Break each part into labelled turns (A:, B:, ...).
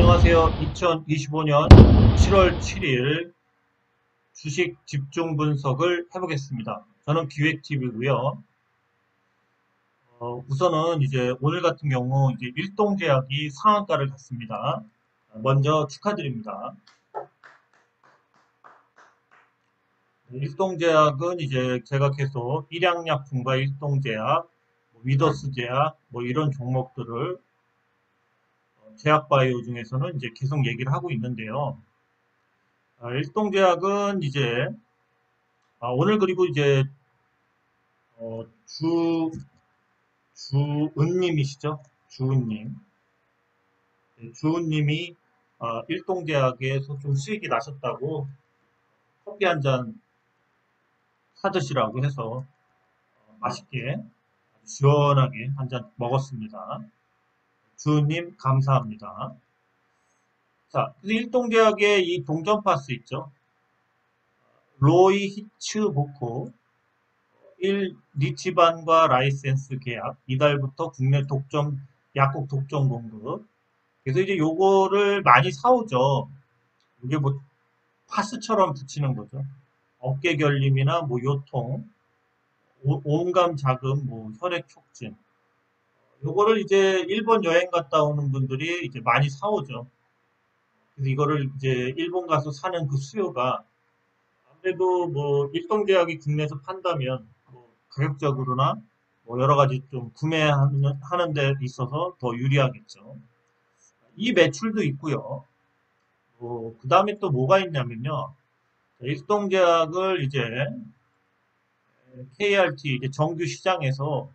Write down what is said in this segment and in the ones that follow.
A: 안녕하세요. 2025년 7월 7일 주식 집중 분석을 해보겠습니다. 저는 기획TV고요. 우선은 이제 오늘 같은 경우 이제 일동제약이 상한가를 갔습니다. 먼저 축하드립니다. 일동제약은 이제 제가 계속 일양약품과 일동제약, 위더스제약 뭐 이런 종목들을 제약바이오 중에서는 이제 계속 얘기를 하고 있는데요. 일동제약은 이제 오늘 그리고 이제 어, 주 주은님이시죠? 주은님. 네, 주은님이 일동제약에서 좀 수익이 나셨다고 커피 한 잔 사드시라고 해서 맛있게 시원하게 한 잔 먹었습니다. 주은님 감사합니다. 자, 일동제약의 이 동전파스 있죠? 로이 히츠보코 1 리치반과 라이센스 계약 이달부터 국내 독점 약국 독점 공급. 그래서 이제 요거를 많이 사오죠. 이게 뭐 파스처럼 붙이는 거죠. 어깨 결림이나 뭐 요통, 온감 자금, 뭐 혈액 촉진. 요거를 이제 일본 여행 갔다 오는 분들이 이제 많이 사오죠. 그래서 이거를 이제 일본 가서 사는 그 수요가 아무래도 뭐 일동제약이 국내에서 판다면 뭐 가격적으로나 뭐 여러 가지 좀 구매하는 데 있어서 더 유리하겠죠. 이 매출도 있고요. 그 다음에 또 뭐가 있냐면요. 일동제약을 이제 KRT 이제 정규 시장에서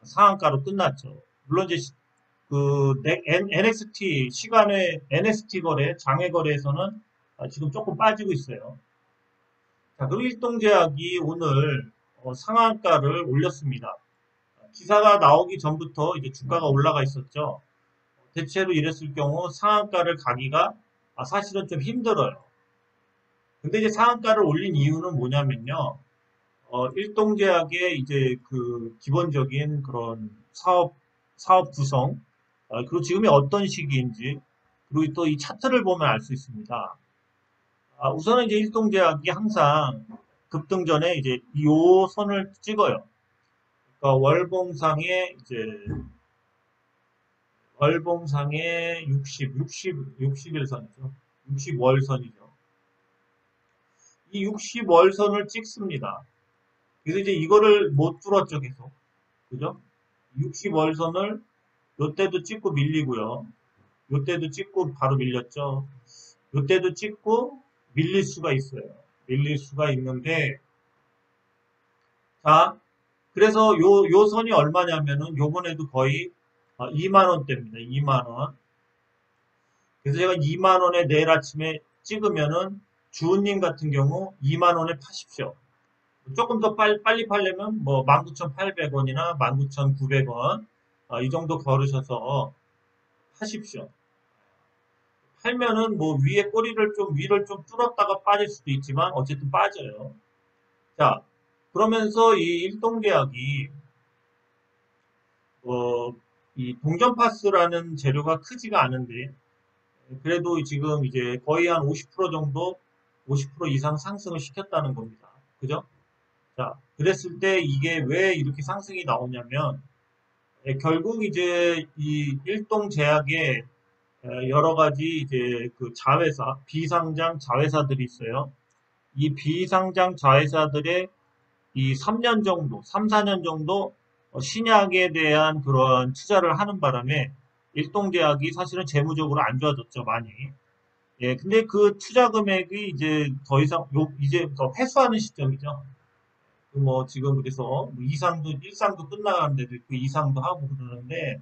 A: 상한가로 끝났죠. 물론 이제 그 NXT 시간의 NXT 거래, 장외 거래에서는 지금 조금 빠지고 있어요. 자, 그리고 일동제약이 오늘 상한가를 올렸습니다. 기사가 나오기 전부터 이제 주가가 올라가 있었죠. 대체로 이랬을 경우 상한가를 가기가 사실은 좀 힘들어요. 근데 이제 상한가를 올린 이유는 뭐냐면요. 일동제약의 이제 그 기본적인 그런 사업 구성, 그리고 지금이 어떤 시기인지, 그리고 또 이 차트를 보면 알 수 있습니다. 우선은 이제 일동제약이 항상 급등 전에 이제 요 선을 찍어요. 그러니까 월봉상의 60일선이죠. 60월선이죠. 이 60월선을 찍습니다. 그래서 이제 이거를 못 뚫었죠, 계속. 그죠? 60월선을 요때도 찍고 밀리고요. 요때도 찍고 바로 밀렸죠. 요때도 찍고 밀릴 수가 있어요. 밀릴 수가 있는데, 자, 그래서 요 선이 얼마냐면은 요번에도 거의 2만원대입니다. 2만원. 그래서 제가 2만원에 내일 아침에 찍으면은 주은님 같은 경우 2만원에 파십시오. 조금 더 빨리 팔려면 뭐 19,800원이나 19,900원 이 정도 걸으셔서 하십시오. 팔면은 뭐 위에 꼬리를 좀 위를 좀 뚫었다가 빠질 수도 있지만 어쨌든 빠져요. 자, 그러면서 이 일동제약이 이 동전파스라는 재료가 크지가 않은데 그래도 지금 이제 거의 한 50% 정도 50% 이상 상승을 시켰다는 겁니다. 그죠? 자, 그랬을 때 이게 왜 이렇게 상승이 나오냐면 결국 이제 이 일동제약에 여러 가지 이제 그 자회사, 비상장 자회사들이 있어요. 이 비상장 자회사들의 이 3년 정도, 3, 4년 정도 신약에 대한 그런 투자를 하는 바람에 일동제약이 사실은 재무적으로 안 좋아졌죠, 많이. 예, 근데 그 투자 금액이 이제 더 이상, 이제 더 회수하는 시점이죠. 뭐 지금 그래서 뭐 이상도, 일상도 끝나가는 데도 있고 이상도 하고 그러는데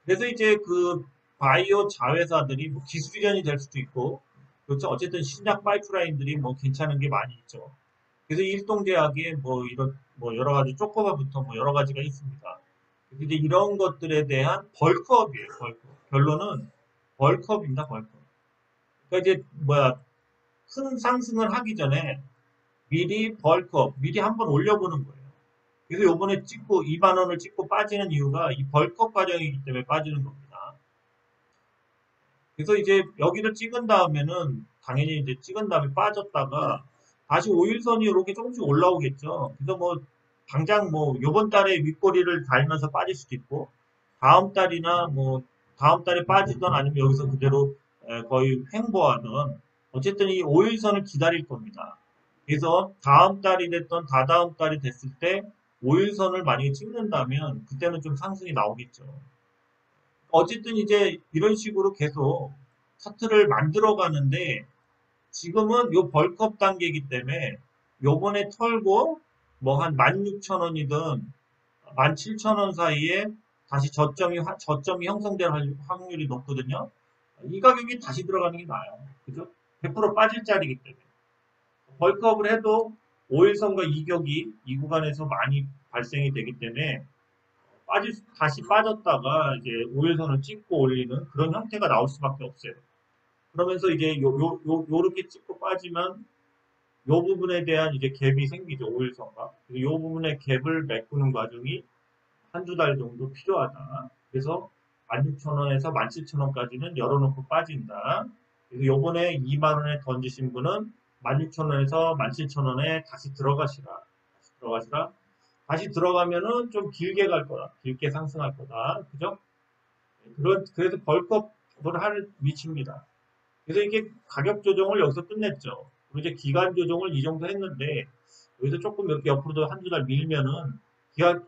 A: 그래서 이제 그 바이오 자회사들이 뭐 기술이전이 될 수도 있고, 그렇죠. 어쨌든 신약 파이프라인들이 뭐 괜찮은 게 많이 있죠. 그래서 일동제약에 뭐 이런 뭐 여러 가지 쪼꼬바부터 뭐 여러 가지가 있습니다. 그래서 이제 이런 것들에 대한 벌크업이에요. 벌크업. 결론은 벌크업입니다. 벌크업. 그러니까 이제 뭐야 큰 상승을 하기 전에 미리 벌크업, 미리 한번 올려보는 거예요. 그래서 요번에 찍고 2만 원을 찍고 빠지는 이유가 이 벌크업 과정이기 때문에 빠지는 겁니다. 그래서 이제 여기를 찍은 다음에는 당연히 이제 찍은 다음에 빠졌다가 다시 5일선이 이렇게 조금씩 올라오겠죠. 그래서 뭐 당장 뭐 요번 달에 윗꼬리를 달면서 빠질 수도 있고 다음 달이나 뭐 다음 달에 빠지던 아니면 여기서 그대로 거의 횡보하던 어쨌든 이 5일선을 기다릴 겁니다. 그래서 다음 달이 됐던 다다음 달이 됐을 때 5일선을 만약에 찍는다면 그때는 좀 상승이 나오겠죠. 어쨌든 이제 이런 식으로 계속 차트를 만들어 가는데 지금은 요 벌크업 단계이기 때문에 요번에 털고 뭐 한 16,000원이든 17,000원 사이에 다시 저점이 형성될 확률이 높거든요. 이 가격이 다시 들어가는 게 나아요. 그죠? 100% 빠질 자리이기 때문에. 벌크업을 해도 5일선과 이격이 이 구간에서 많이 발생이 되기 때문에 다시 빠졌다가 이제 5일선을 찍고 올리는 그런 형태가 나올 수밖에 없어요. 그러면서 이제 요렇게 찍고 빠지면 요 부분에 대한 이제 갭이 생기죠. 5일선과. 요 부분의 갭을 메꾸는 과정이 한두 달 정도 필요하다. 그래서 16,000원에서 17,000원까지는 열어놓고 빠진다. 그래서 요번에 2만 원에 던지신 분은 16,000원에서 17,000원에 다시 들어가시라. 다시 들어가시라. 다시 들어가면은 좀 길게 갈 거다. 길게 상승할 거다. 그죠? 그래서 벌크업을 할 위치입니다. 그래서 이게 가격 조정을 여기서 끝냈죠. 그리고 이제 기간 조정을 이 정도 했는데 여기서 조금 이렇게 옆으로도 한두 달 밀면은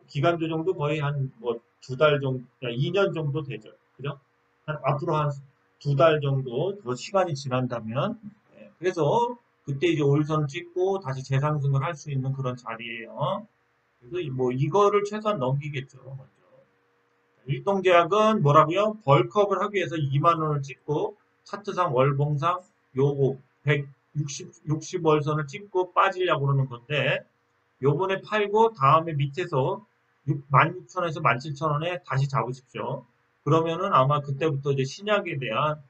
A: 기간 조정도 거의 한 뭐 두 달 정도, 2년 정도 되죠. 그죠? 앞으로 한 두 달 정도 더 시간이 지난다면 그래서 그때 이제 올선 찍고 다시 재상승을 할 수 있는 그런 자리예요. 그래서 뭐 이거를 최소한 넘기겠죠. 먼저. 일동제약은 뭐라고요? 벌크업을 하기 위해서 2만 원을 찍고 차트상 월봉상 요거 60월선을 찍고 빠지려고 그러는 건데 요번에 팔고 다음에 밑에서 16,000원에서 17,000원에 다시 잡으십시오. 그러면은 아마 그때부터 이제 신약에 대한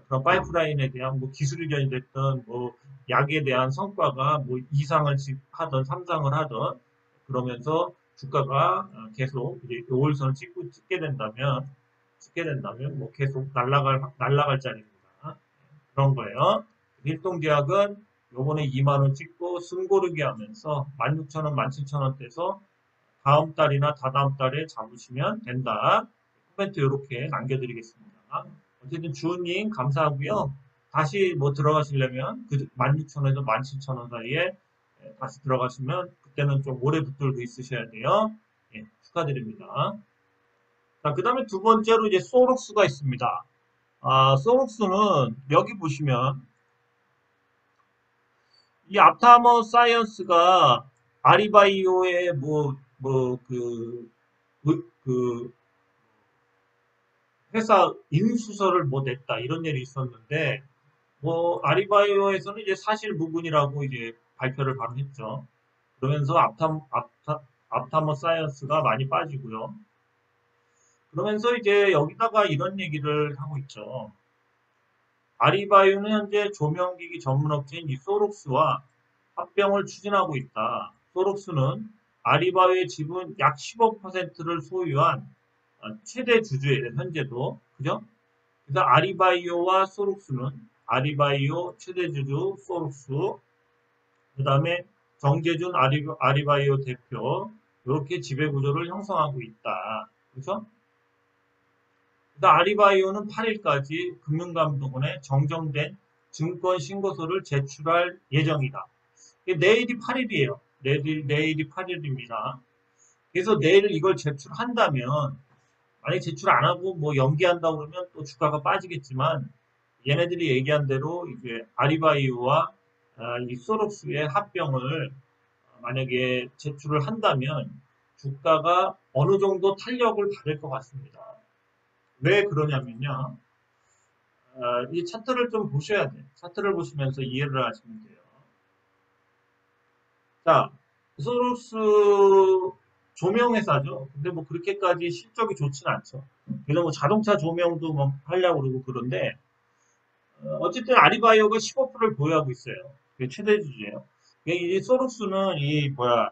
A: 그런 파이프라인에 대한 뭐 기술 이견이 됐던 뭐 약에 대한 성과가 뭐 이상을 하던 삼상을 하던 그러면서 주가가 계속 이제 요월선을 찍게 된다면 뭐 계속 날라갈 자리입니다. 그런 거예요. 일동제약은 요번에 2만 원 찍고 숨고르기 하면서 16,000원, 17,000원대에서 다음 달이나 다다음 달에 잡으시면 된다. 코멘트 이렇게 남겨드리겠습니다. 어쨌든 주은님 감사하고요. 다시 뭐 들어가시려면 그 16,000원에서 17,000원 사이에 다시 들어가시면 그때는 좀 오래 붙들고 있으셔야 돼요. 예, 축하드립니다. 자, 그 다음에 두 번째로 이제 소록스가 있습니다. 소록스는 여기 보시면 이 앞타머 사이언스가 아리바이오의 그 회사 인수설을 뭐 냈다 이런 일이 있었는데 뭐 아리바이오에서는 이제 사실 무근이라고 이제 발표를 바로 했죠. 그러면서 앞타머 사이언스가 많이 빠지고요. 그러면서 이제 여기다가 이런 얘기를 하고 있죠. 아리바이오는 현재 조명기기 전문업체인 이 소록스와 합병을 추진하고 있다. 소록스는 아리바이오의 지분 약 15%를 소유한 최대 주주예요. 현재도. 그죠? 그래서 아리바이오와 소록스는 아리바이오 최대 주주 소록스, 그 다음에 정재준 아리바이오 대표 이렇게 지배 구조를 형성하고 있다. 그렇죠? 그래서 아리바이오는 8일까지 금융감독원에 정정된 증권 신고서를 제출할 예정이다. 내일이 8일이에요. 내일이 8일입니다. 그래서 내일 이걸 제출한다면 만약에 제출 안 하고 뭐 연기한다고 그러면 또 주가가 빠지겠지만 얘네들이 얘기한 대로 이제 아리바이오와 이 소록스의 합병을 만약에 제출을 한다면 주가가 어느 정도 탄력을 받을 것 같습니다. 왜 그러냐면요. 이 차트를 좀 보셔야 돼요. 차트를 보시면서 이해를 하시면 돼요. 자, 소록스 조명회사죠. 근데 뭐 그렇게까지 실적이 좋지는 않죠. 그래서 뭐 자동차 조명도 뭐 하려고 그러고 그런데 어쨌든 아리바이오가 15%를 보유하고 있어요. 그게 최대 주주예요. 이 소록스는 이 뭐야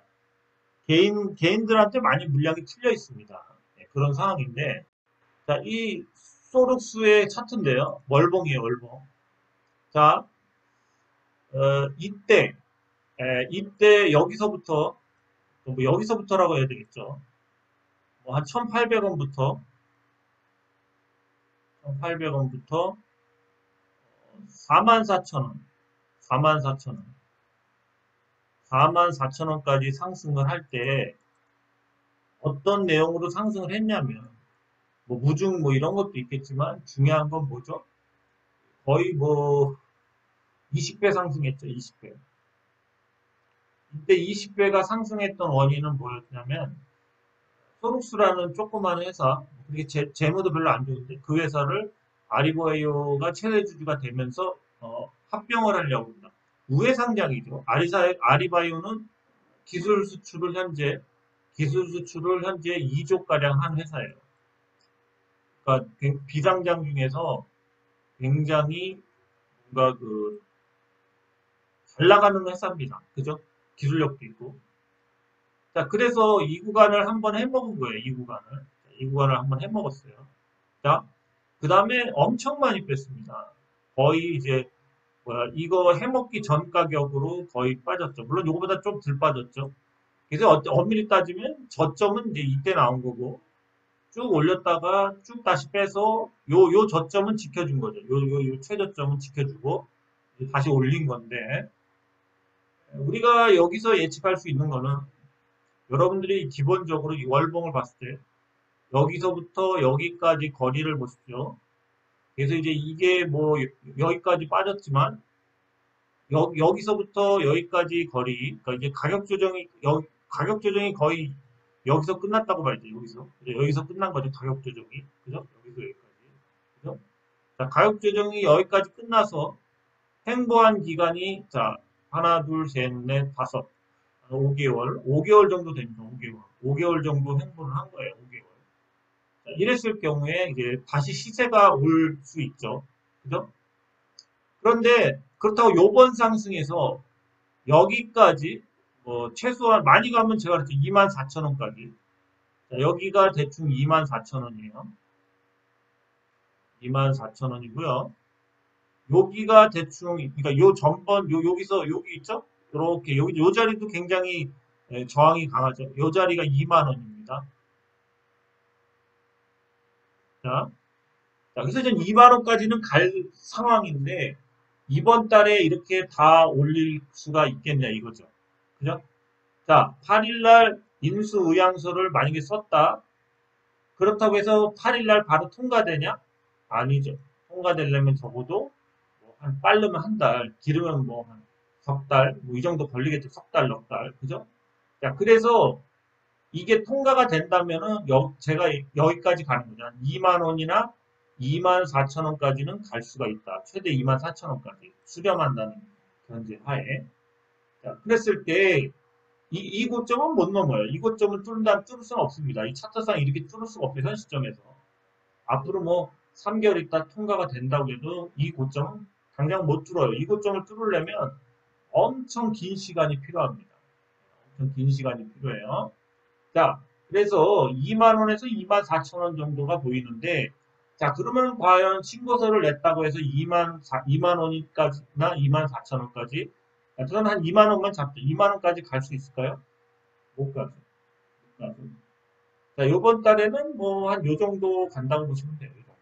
A: 개인들한테 많이 물량이 틀려 있습니다. 네, 그런 상황인데 자, 이 소록스의 차트인데요. 월봉이에요, 월봉. 자, 이때 여기서부터라고 해야 되겠죠. 뭐 한 1,800원부터 44,000원, 44,000원, 44,000원까지 상승을 할 때 어떤 내용으로 상승을 했냐면 뭐 무중 뭐 이런 것도 있겠지만 중요한 건 뭐죠? 거의 뭐 20배 상승했죠, 20배. 이때 20배가 상승했던 원인은 뭐였냐면 소록스라는 조그만 회사, 그게 재무도 별로 안 좋은데 그 회사를 아리바이오가 최대 주주가 되면서 합병을 하려고 합니다. 우회상장이죠. 아리바이오는 기술 수출을 현재 2조 가량 한 회사예요. 그러니까 비상장 중에서 굉장히 뭔가 잘 나가는 회사입니다. 그죠? 기술력도 있고. 자, 그래서 이 구간을 한번 해먹은 거예요. 이 구간을 한번 해먹었어요. 자, 그 다음에 엄청 많이 뺐습니다. 거의 이제 이거 해먹기 전 가격으로 거의 빠졌죠. 물론 이거보다 좀 덜 빠졌죠. 그래서 엄밀히 따지면 저점은 이제 이때 나온 거고 쭉 올렸다가 쭉 다시 빼서 요 저점은 지켜준 거죠. 요 최저점은 지켜주고 다시 올린 건데 우리가 여기서 예측할 수 있는 거는 여러분들이 기본적으로 이 월봉을 봤을 때 여기서부터 여기까지 거리를 보십시오. 그래서 이제 이게 뭐 여기까지 빠졌지만 여기서부터 여기까지 거리, 그러니까 이제 가격 조정이 거의 여기서 끝났다고 봐야지. 여기서 끝난 거죠. 가격 조정이. 그죠? 여기서 여기까지. 그죠? 자, 가격 조정이 여기까지 끝나서 횡보한 기간이 자, 하나, 둘, 셋, 넷, 다섯, 5개월 정도 됩니다. 5개월 정도 횡보를 한 거예요. 5개월. 자, 이랬을 경우에 이제 다시 시세가 올 수 있죠. 그죠? 그런데 그렇다고 요번 상승에서 여기까지 최소한 많이 가면 제가 그랬죠. 24,000원까지. 여기가 대충 24,000원이에요. 24,000원이고요. 여기가 대충 그러니까 요 전번 여기서 여기 있죠? 이렇게 여기 요 자리도 굉장히 저항이 강하죠. 요 자리가 2만 원입니다. 자, 그래서 전 2만 원까지는 갈 상황인데 이번 달에 이렇게 다 올릴 수가 있겠냐 이거죠. 그죠? 자, 8일날 인수의향서를 만약에 썼다. 그렇다고 해서 8일날 바로 통과되냐? 아니죠. 통과되려면 적어도 뭐한 빠르면 한 달, 길으면 뭐 한 석 달, 뭐 이 정도 걸리겠죠. 석 달, 넉 달. 그죠? 자, 그래서 이게 통과가 된다면은 제가 여기까지 가는 거죠. 2만 원이나 2만 4천 원까지는 갈 수가 있다. 최대 2만 4천 원까지 수렴한다는 전제 하에. 자, 그랬을 때 이 고점은 못 넘어요. 이 고점을 뚫을 수는 없습니다. 이 차트상 이렇게 뚫을 수가 없어요. 현 시점에서. 앞으로 뭐 3개월 있다 통과가 된다고 해도 이 고점은 당장 못 뚫어요. 이 고점을 뚫으려면 엄청 긴 시간이 필요합니다. 엄청 긴 시간이 필요해요. 자, 그래서 2만 원에서 2만 4천 원 정도가 보이는데 자, 그러면 과연 신고서를 냈다고 해서 2만 원까지나 2만 4천 원까지 저는 한 2만 원만 잡죠. 2만 원까지 갈 수 있을까요? 못 가죠. 못 가죠. 자, 요번 달에는 뭐 한 요 정도 간다고 보시면 돼요. 요 정도.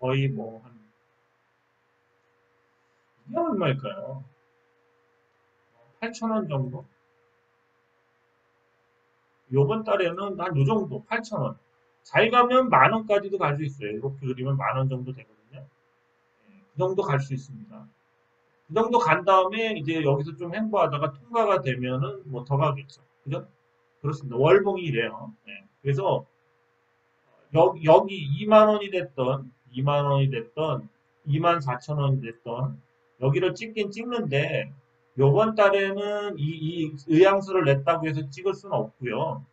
A: 거의 뭐 한, 이게 얼마일까요? 8,000원 정도? 요번 달에는 한 요 정도, 8,000원. 잘 가면 만 원까지도 갈 수 있어요. 이렇게 그리면 만 원 정도 되거든요. 그 정도 갈 수 있습니다. 그 정도 간 다음에 이제 여기서 좀 횡보하다가 통과가 되면은 뭐 더 가겠죠. 그죠? 그렇습니다. 월봉이 이래요. 네. 그래서 여기 2만 원이 됐던 2만 원이 됐던 2만 4천 원이 됐던 여기를 찍긴 찍는데 요번 달에는 이 의향서를 냈다고 해서 찍을 수는 없고요.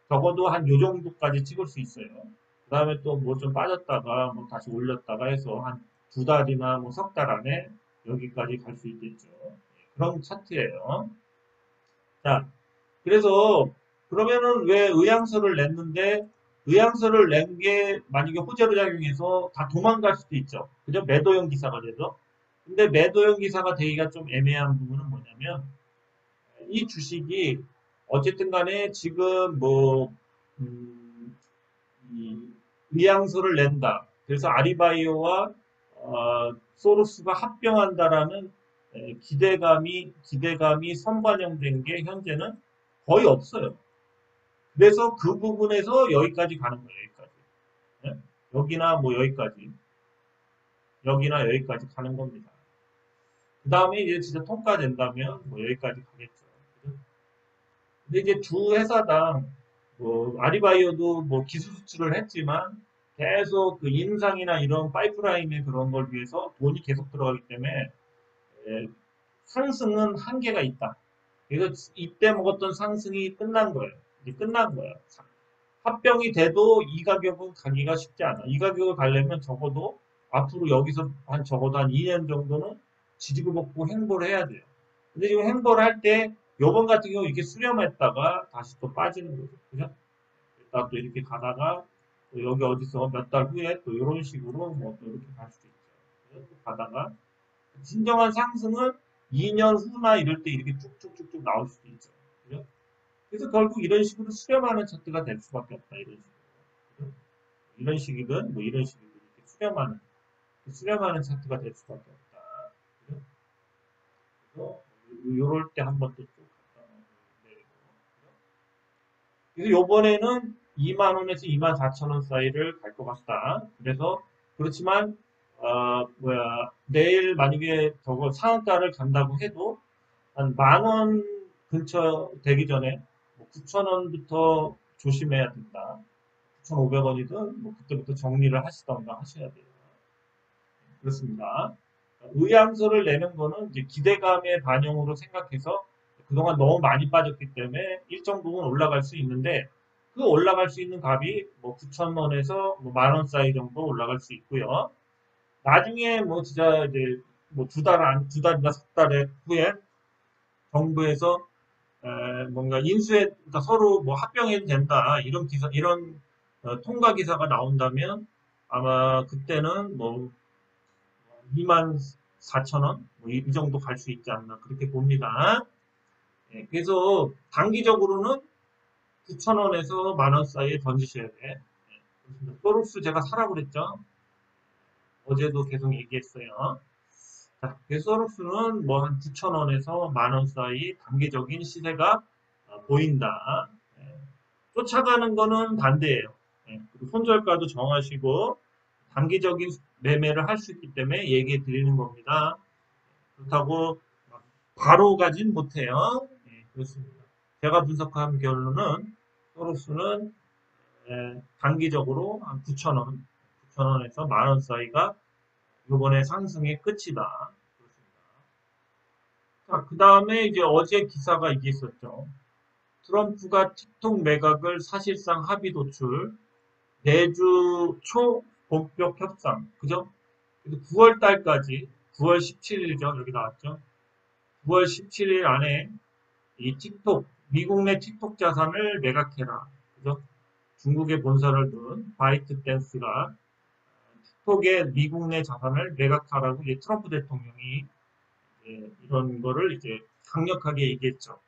A: 적어도 한 요 정도까지 찍을 수 있어요. 그 다음에 또 뭐 좀 빠졌다가 뭐 다시 올렸다가 해서 한 두 달이나 뭐 석 달 안에 여기까지 갈 수 있겠죠. 그런 차트예요. 자, 그래서 그러면은 왜 의향서를 냈는데 의향서를 낸 게 만약에 호재로 작용해서 다 도망갈 수도 있죠. 그죠? 매도형 기사가 돼서. 근데 매도형 기사가 되기가 좀 애매한 부분은 뭐냐면 이 주식이 어쨌든 간에 지금 뭐 이 의향서를 낸다. 그래서 아리바이오와 소로스가 합병한다라는 기대감이 선반영된 게 현재는 거의 없어요. 그래서 그 부분에서 여기까지 가는 거예요. 여기까지. 예? 여기나 뭐 여기까지. 여기나 여기까지 가는 겁니다. 그 다음에 이제 진짜 통과된다면 뭐 여기까지 가겠죠. 그죠? 근데 이제 두 회사당 뭐 아리바이오도 뭐 기술 수출을 했지만 계속 그 인상이나 이런 파이프라인의 그런 걸 위해서 돈이 계속 들어가기 때문에 예, 상승은 한계가 있다. 그래서 이때 먹었던 상승이 끝난 거예요. 이제 끝난 거야. 합병이 돼도 이 가격은 가기가 쉽지 않아. 이 가격을 가려면 적어도 앞으로 여기서 한 적어도 한 2년 정도는 지지고 볶고 행보를 해야 돼요. 근데 지금 행보를 할 때 요번 같은 경우 이렇게 수렴했다가 다시 또 빠지는 거죠. 그죠? 일단 또 이렇게 가다가 또 여기 어디서 몇 달 후에 또 이런 식으로 뭐 또 이렇게 갈 수도 있죠. 또 가다가 진정한 상승은 2년 후나 이럴 때 이렇게 쭉쭉쭉쭉 나올 수도 있죠. 그죠? 그래서 결국 이런 식으로 수렴하는 차트가 될 수밖에 없다. 이런 식으로. 그죠? 이런 식이든 뭐 이런 식이든 이렇게 수렴하는 차트가 될 수밖에 없다. 그죠? 그래서 요럴 때 한번 또 쭉 갔다 내리고. 그래서 요번에는 2만 원에서 2만 4천 원 사이를 갈 것 같다. 그래서 그렇지만 내일 만약에 저거 상한가를 간다고 해도 한 만 원 근처 되기 전에 9천 원부터 조심해야 된다. 9,500원이든 뭐 그때부터 정리를 하시던가 하셔야 돼요. 그렇습니다. 의향서를 내는 거는 이제 기대감의 반영으로 생각해서 그동안 너무 많이 빠졌기 때문에 일정 부분 올라갈 수 있는데 그 올라갈 수 있는 값이 뭐 9,000원에서 뭐 만원 사이 정도 올라갈 수 있고요. 나중에 뭐 진짜 이제 뭐 두 달이나 석 달 후에 정부에서 뭔가 그러니까 서로 뭐 합병해도 된다 이런 기사 이런 통과 기사가 나온다면 아마 그때는 뭐 2만 4천 원? 뭐이 정도 갈 수 있지 않나 그렇게 봅니다. 예, 그래서 단기적으로는 9천 원에서 만원 사이에 던지셔야 돼. 예, 소록스 제가 사라고 그랬죠. 어제도 계속 얘기했어요. 자, 그래서 소록스는 뭐 한 9천 원에서 만원 사이 단기적인 시세가 보인다. 예, 쫓아가는 거는 반대예요. 예, 그리고 손절가도 정하시고 단기적인 매매를 할 수 있기 때문에 얘기해 드리는 겁니다. 그렇다고 바로 가진 못해요. 예, 그렇습니다. 제가 분석한 결론은 소로스는 단기적으로 한 9,000원, 9,000원에서 만원 사이가 이번에 상승의 끝이다. 그렇습니다. 자, 그 다음에 이제 어제 기사가 이게 있었죠. 트럼프가 틱톡 매각을 사실상 합의 도출, 내주 초 본격 협상, 그죠? 그래서 9월 달까지, 9월 17일이죠. 여기 나왔죠. 9월 17일 안에 이 틱톡, 미국 내 틱톡 자산을 매각해라. 그죠? 중국에 본사를 둔 바이트 댄스가 틱톡의 미국 내 자산을 매각하라고 이제 트럼프 대통령이 이런 거를 이제 강력하게 얘기했죠.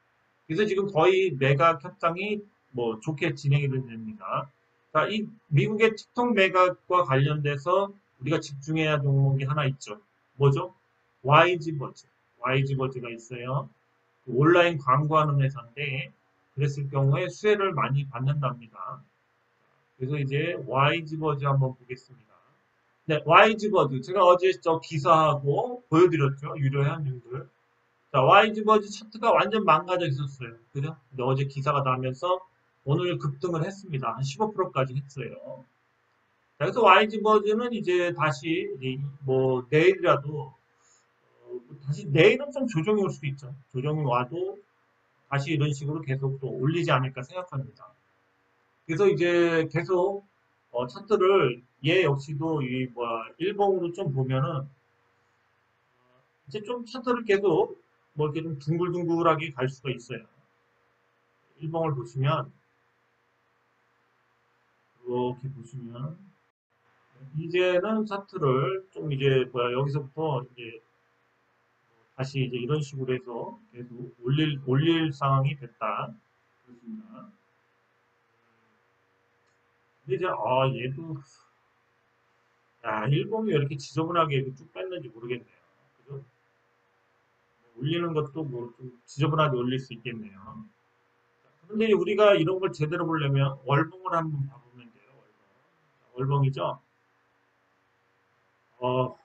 A: 그래서 지금 거의 매각 협상이 뭐 좋게 진행이 됩니다. 자, 이 미국의 틱톡 매각과 관련돼서 우리가 집중해야 종목이 하나 있죠. 뭐죠? YG버즈. YG버즈가 있어요. 온라인 광고하는 회사인데 그랬을 경우에 수혜를 많이 받는답니다. 그래서 이제 YG버즈 한번 보겠습니다. 네, YG버즈 제가 어제 저 기사하고 보여드렸죠. 유료 회원님들. 자, YG버즈 차트가 완전 망가져 있었어요. 그죠? 근데 어제 기사가 나면서 오늘 급등을 했습니다. 한 15%까지 했어요. 자, 그래서 YG버즈는 이제 다시 뭐 내일이라도 다시 내일은 좀 조정이 올 수도 있죠. 조정이 와도 다시 이런 식으로 계속 또 올리지 않을까 생각합니다. 그래서 이제 계속 차트를 얘 역시도 이 뭐야 일봉으로 좀 보면은 이제 좀 차트를 계속 뭐 이렇게 좀 둥글둥글하게 갈 수가 있어요. 일봉을 보시면 이렇게 보시면 이제는 차트를 좀 이제 뭐야 여기서부터 이제 다시 이제 이런 식으로 해서 계속 올릴 상황이 됐다. 그렇습니다. 근데 이제 얘도 야 일봉이 왜 이렇게 지저분하게 이렇게 쭉 뺐는지 모르겠네요. 그죠? 올리는 것도 뭐 좀 지저분하게 올릴 수 있겠네요. 그런데 우리가 이런 걸 제대로 보려면 월봉을 한번 봐보면 돼요. 월봉이죠. 어,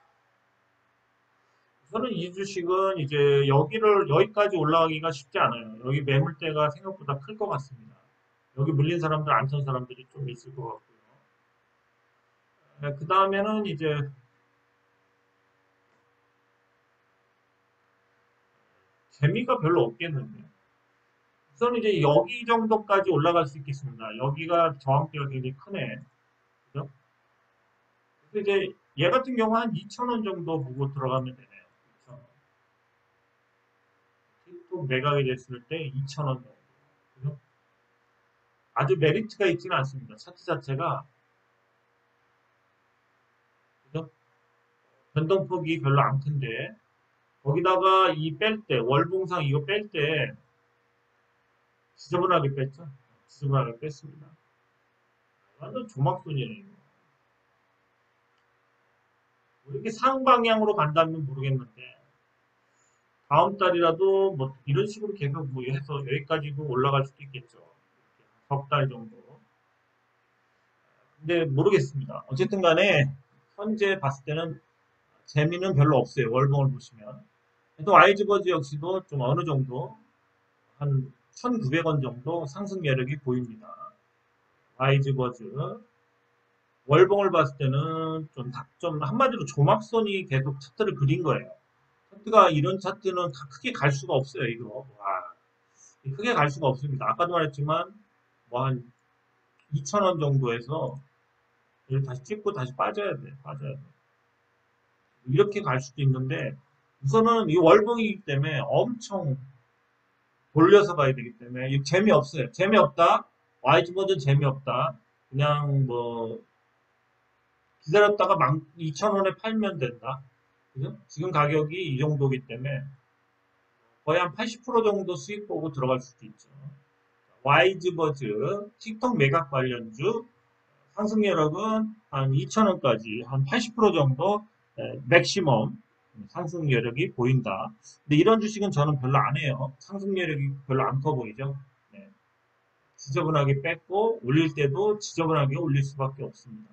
A: 저는 이 주식은 이제 여기까지 올라가기가 쉽지 않아요. 여기 매물대가 생각보다 클 것 같습니다. 여기 물린 사람들, 안 선 사람들이 좀 있을 것 같고요. 그 다음에는 이제 재미가 별로 없겠는데. 우선 이제 여기 정도까지 올라갈 수 있겠습니다. 여기가 저항대가 굉장히 크네. 그죠? 그래서 이제 얘 같은 경우 한 2,000원 정도 보고 들어가면 되네요. 2,000원. 틱톡 매각이 됐을 때 2,000원 정도. 그죠? 아주 메리트가 있지는 않습니다. 차트 자체가. 그죠? 변동폭이 별로 안 큰데. 거기다가 이 뺄 때, 월봉상 이거 뺄 때 지저분하게 뺐죠? 지저분하게 뺐습니다. 완전 조막손이네, 이거. 뭐 이렇게 상방향으로 간다면 모르겠는데, 다음 달이라도 뭐 이런 식으로 계속 뭐 해서 여기까지도 올라갈 수도 있겠죠. 석 달 정도. 근데 모르겠습니다. 어쨌든 간에 현재 봤을 때는 재미는 별로 없어요. 월봉을 보시면. 또 와이즈버즈 역시도 좀 어느 정도 한 1,900원 정도 상승 여력이 보입니다. 와이즈버즈 월봉을 봤을 때는 좀 한마디로 조막선이 계속 차트를 그린 거예요. 차트가 이런 차트는 크게 갈 수가 없어요. 이거 와, 크게 갈 수가 없습니다. 아까도 말했지만 뭐 한 2,000원 정도에서 다시 찍고 다시 빠져야 돼. 빠져야 돼. 이렇게 갈 수도 있는데 우선은 이 월봉이기 때문에 엄청 돌려서 가야 되기 때문에 이 재미없어요. 재미없다. YG보드는 재미없다. 그냥 뭐 기다렸다가 2,000원에 팔면 된다. 그죠? 지금 가격이 이 정도기 때문에 거의 한 80% 정도 수익 보고 들어갈 수도 있죠. 와이즈버즈, 틱톡 매각 관련주 상승 여력은 한 2,000원까지 한 80% 정도 맥시멈 상승 여력이 보인다. 근데 이런 주식은 저는 별로 안 해요. 상승 여력이 별로 안 커 보이죠. 네. 지저분하게 뺐고 올릴 때도 지저분하게 올릴 수밖에 없습니다.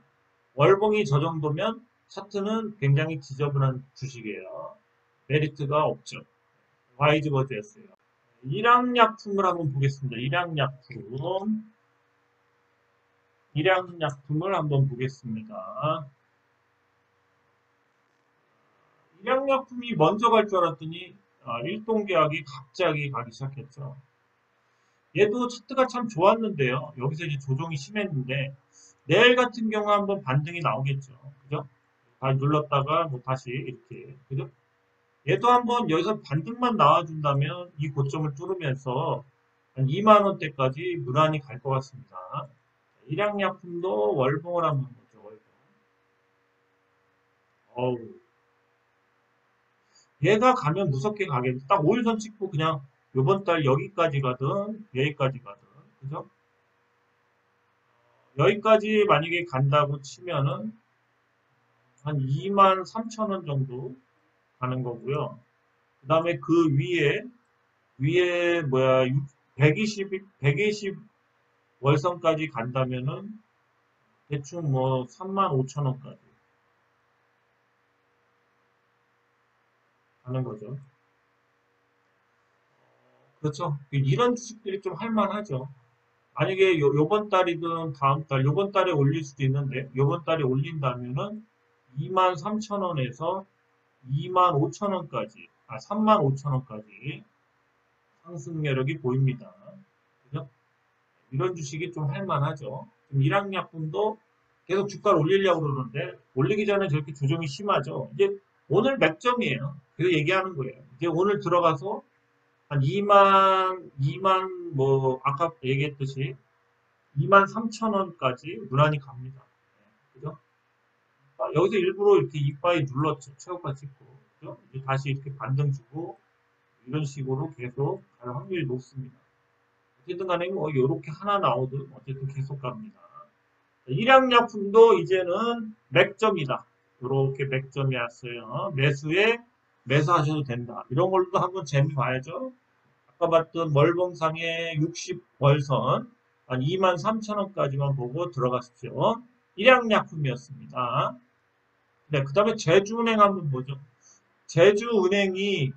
A: 월봉이 저 정도면 차트는 굉장히 지저분한 주식이에요. 메리트가 없죠. 와이즈버즈였어요. 일양약품을 한번 보겠습니다. 일양약품을 한번 보겠습니다. 일양약품이 먼저 갈 줄 알았더니 일동계약이 갑자기 가기 시작했죠. 얘도 차트가 참 좋았는데요. 여기서 이제 조정이 심했는데 내일 같은 경우 한번 반등이 나오겠죠. 그죠? 다 눌렀다가 뭐 다시 이렇게 그죠? 얘도 한번 여기서 반등만 나와준다면 이 고점을 뚫으면서 한 2만 원대까지 무난히 갈 것 같습니다. 일양약품도 월봉을 한번 보죠. 월봉. 어우, 얘가 가면 무섭게 가겠네. 딱 5일선 찍고 그냥 요번 달 여기까지 가든 여기까지 가든 그죠? 여기까지 만약에 간다고 치면은 한 2만 3천 원 정도 가는 거고요. 그 다음에 그 위에 뭐야 120 월선까지 간다면은 대충 뭐 3만 5천 원까지 가는 거죠. 그렇죠. 이런 주식들이 좀 할만하죠. 만약에 요번 달이든 다음 달, 요번 달에 올릴 수도 있는데, 요번 달에 올린다면은 2만 3천 원에서 2만 5천 원까지, 3만 5천 원까지 상승 여력이 보입니다. 그죠? 이런 주식이 좀 할만하죠. 지금 일양약품도 계속 주가를 올리려고 그러는데, 올리기 전에 저렇게 조정이 심하죠. 이제 오늘 맥점이에요. 그래서 얘기하는 거예요. 이제 오늘 들어가서 한 2만 뭐, 아까 얘기했듯이 23,000원까지 무난히 갑니다. 그죠? 여기서 일부러 이렇게 이빠이 눌렀죠. 최고가 찍고. 그죠? 이제 다시 이렇게 반등 주고, 이런 식으로 계속 갈 확률이 높습니다. 어쨌든 간에 뭐, 요렇게 하나 나오든, 어쨌든 계속 갑니다. 일양약품도 이제는 맥점이다. 이렇게 맥점이 왔어요. 매수하셔도 된다. 이런 걸로도 한번 재미 봐야죠. 아까 봤던 멀봉상의 60월선 한 23,000원까지만 보고 들어가십시오. 일양약품이었습니다. 네, 그 다음에 제주은행 한번 보죠. 제주은행이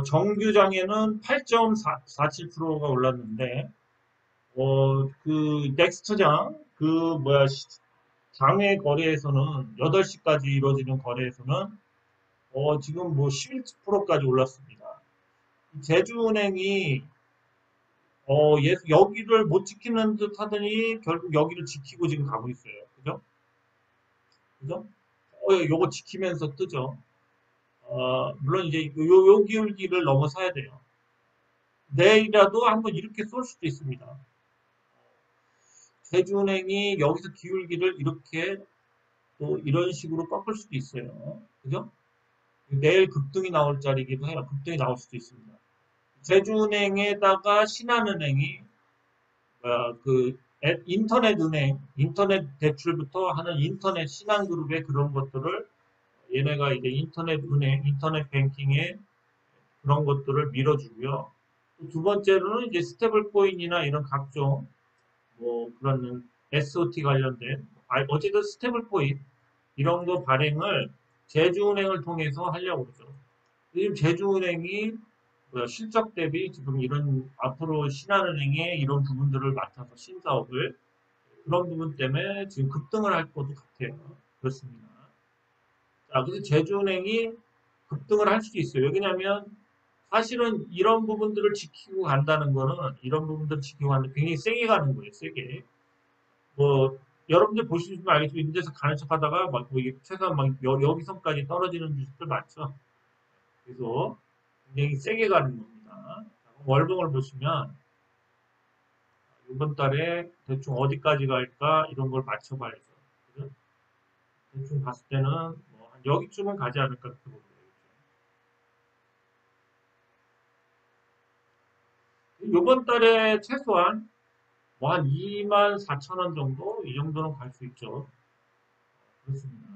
A: 정규장에는 8.47%가 올랐는데 그 넥스트장 장외 거래에서는 8시까지 이루어지는 거래에서는 지금 뭐 11%까지 올랐습니다. 제주은행이 여기를 못 지키는 듯 하더니 결국 여기를 지키고 지금 가고 있어요. 그죠? 그죠? 요거 지키면서 뜨죠. 물론 이제 요 기울기를 넘어서야 돼요. 내일이라도 한번 이렇게 쏠 수도 있습니다. 제주은행이 여기서 기울기를 이렇게 또 이런 식으로 꺾을 수도 있어요. 그죠? 내일 급등이 나올 자리이기도 해요. 급등이 나올 수도 있습니다. 제주은행에다가 신한은행이 인터넷 대출부터 하는 인터넷 신한그룹의 그런 것들을 얘네가 이제 인터넷 뱅킹에 그런 것들을 밀어주고요. 두 번째로는 이제 스테이블 코인이나 이런 각종 뭐 그런 SOT 관련된 어쨌든 스테이블 코인 이런 거 발행을 제주은행을 통해서 하려고 그러죠. 요즘 제주은행이 실적 대비 지금 이런 앞으로 신한은행의 이런 부분들을 맡아서 신사업을 그런 부분 때문에 지금 급등을 할 것도 같아요. 그렇습니다. 자, 그래서 제주은행이 급등을 할 수도 있어요. 왜냐하면 사실은 이런 부분들을 지키고 간다는 거는 이런 부분들을 지키고 가는데 굉장히 세게 가는 거예요. 세게. 뭐 여러분들 보시면 알겠지만 이런 데서 가는 척 하다가 뭐 이게 최소한 여기선까지 떨어지는 주식들 많죠. 그래서 굉장히 세게 가는 겁니다. 월봉을 보시면 이번 달에 대충 어디까지 갈까 이런 걸 맞춰봐야죠. 그죠? 대충 봤을 때는 뭐한 여기쯤은 가지 않을까 그렇게 보고요. 이번 달에 최소한 뭐 한 24,000원 정도 이 정도는 갈 수 있죠. 그렇습니다.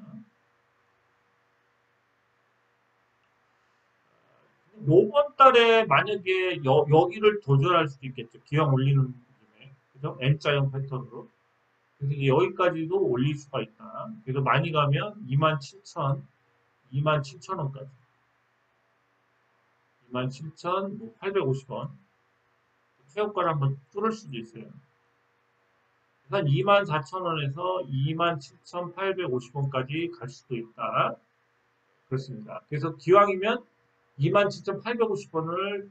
A: 요번 달에 만약에 여기를 도전할 수도 있겠죠. 기왕 올리는 김에. 그죠? N자형 패턴으로. 그래서 여기까지도 올릴 수가 있다. 그래서 많이 가면 27,000원까지. 27,850원. 최고가를 한번 뚫을 수도 있어요. 한 24,000원에서 27,850원까지 갈 수도 있다. 그렇습니다. 그래서 기왕이면 27,850원을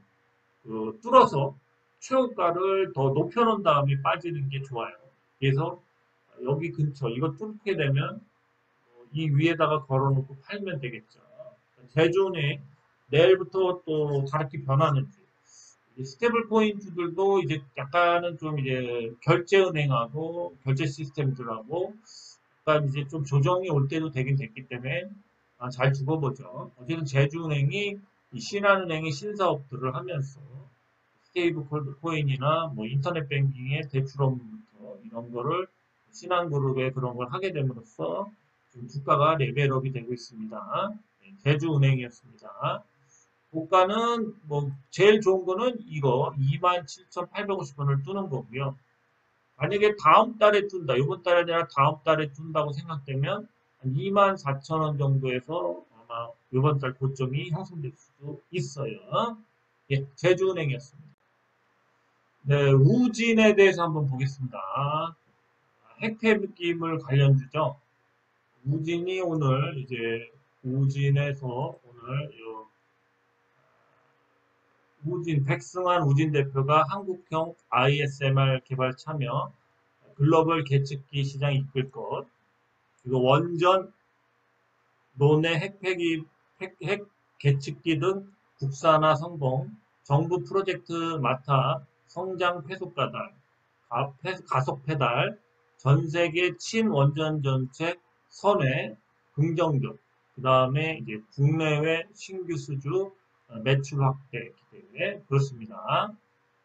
A: 뚫어서 최고가를 더 높여놓은 다음에 빠지는 게 좋아요. 그래서 여기 근처 이거 뚫게 되면 이 위에다가 걸어놓고 팔면 되겠죠. 제주은행 내일부터 또 다르게 변하는지 스테이블 코인주들도 이제 약간은 좀 이제 결제은행하고 결제 시스템들하고 약간 이제 좀 조정이 올 때도 되긴 됐기 때문에 잘 두고보죠. 어쨌든 제주은행이 이 신한은행의 신사업들을 하면서 스테이블 코인이나 뭐 인터넷 뱅킹의 대출 업무부터 이런 거를 신한그룹의 그런 걸 하게 됨으로써 지금 주가가 레벨업이 되고 있습니다. 네, 제주은행이었습니다. 고가는 뭐 제일 좋은 거는 이거 27,850원을 뚫는 거고요. 만약에 다음 달에 뚫는다, 이번 달이 아니라 다음 달에 뚫는다고 생각되면 한 24,000원 정도에서 아마 이번 달 고점이 형성될 수도 있어요. 예, 제주은행이었습니다. 네, 우진에 대해서 한번 보겠습니다. 핵폐기물 관련주죠. 우진이 오늘 이제 우진에서 오늘 백승환 우진 대표가 한국형 ISMR 개발 참여, 글로벌 계측기 시장 이끌 것, 그리고 원전, 논해 핵 계측기 등 국산화 성공, 정부 프로젝트 맡아 성장 회속가다. 가속 페달, 전 세계 친원전 정책 선회, 긍정적. 그 다음에 이제 국내외 신규 수주 매출 확대 기대. 그렇습니다.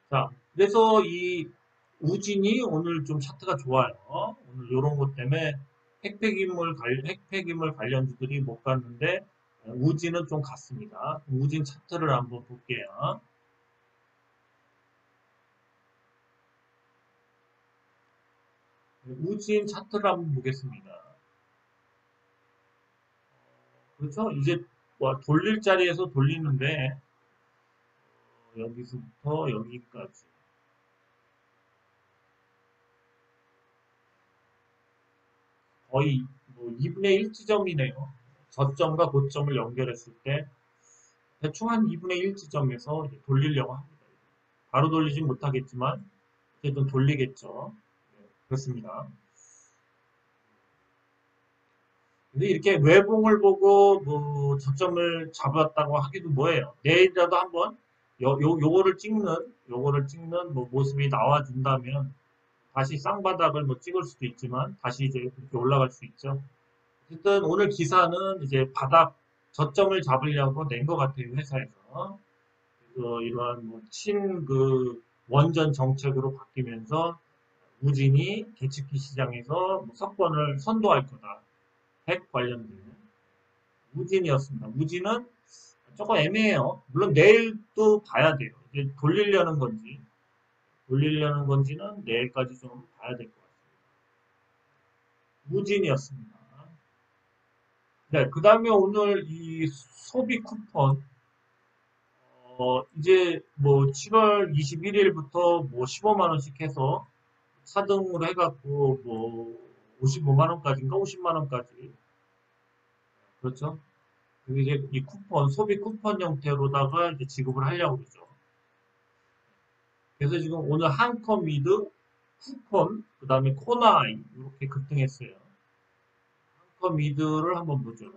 A: 자, 그래서 이 우진이 오늘 좀 차트가 좋아요. 오늘 이런 것 때문에 핵폐기물 관련주들이 못 갔는데 우진은 좀 갔습니다. 우진 차트를 한번 볼게요. 우진 차트를 한번 보겠습니다. 그렇죠? 이제 뭐 돌릴 자리에서 돌리는데 여기서부터 여기까지 거의 뭐 2분의 1 지점이네요. 저점과 고점을 연결했을 때 대충 한 2분의 1 지점에서 돌리려고 합니다. 바로 돌리진 못하겠지만 어쨌든 돌리겠죠. 네, 그렇습니다. 근데 이렇게 외봉을 보고 뭐 저점을 잡았다고 하기도 뭐해요. 내일이라도 한번 요거를 찍는 뭐 모습이 나와준다면 다시 쌍바닥을 뭐 찍을 수도 있지만 다시 이제 그렇게 올라갈 수 있죠. 어쨌든 오늘 기사는 이제 바닥 저점을 잡으려고 낸 것 같아요, 회사에서. 그래서 이러한 뭐친그 원전 정책으로 바뀌면서 우진이 계측기 시장에서 뭐 석권을 선도할 거다. 핵 관련된 우진이었습니다. 우진은 조금 애매해요. 물론 내일도 봐야 돼요. 이제 돌리려는 건지는 내일까지 좀 봐야 될 것 같습니다. 우진이었습니다. 네, 그 다음에 오늘 이 소비 쿠폰, 이제 뭐 7월 21일부터 뭐 15만 원씩 해서 4등으로 해갖고 뭐 55만 원까지인가 50만 원까지. 그렇죠? 그게 이제 이 쿠폰, 소비 쿠폰 형태로다가 이제 지급을 하려고 그러죠. 그래서 지금 오늘 한컴미드, 쿠폰, 그 다음에 코나이 이렇게 급등했어요. 한컴미드를 한번 보죠.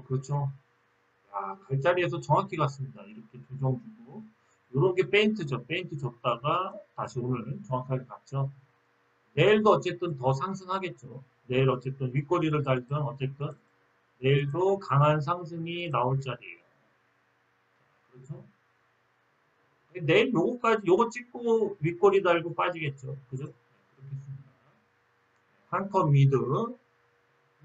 A: 그렇죠. 야, 갈자리에서 정확히 갔습니다. 이렇게 조정 주고. 이런 게 페인트죠. 페인트 줬다가 다시 오늘 정확하게 갔죠. 내일도 어쨌든 더 상승하겠죠. 내일 어쨌든 윗꼬리를 달든 어쨌든 내일도 강한 상승이 나올 자리예요. 그렇죠? 내일 요거 찍고 윗꼬리 달고 빠지겠죠. 그죠? 네, 그렇겠습니다. 한컵 미드. 근데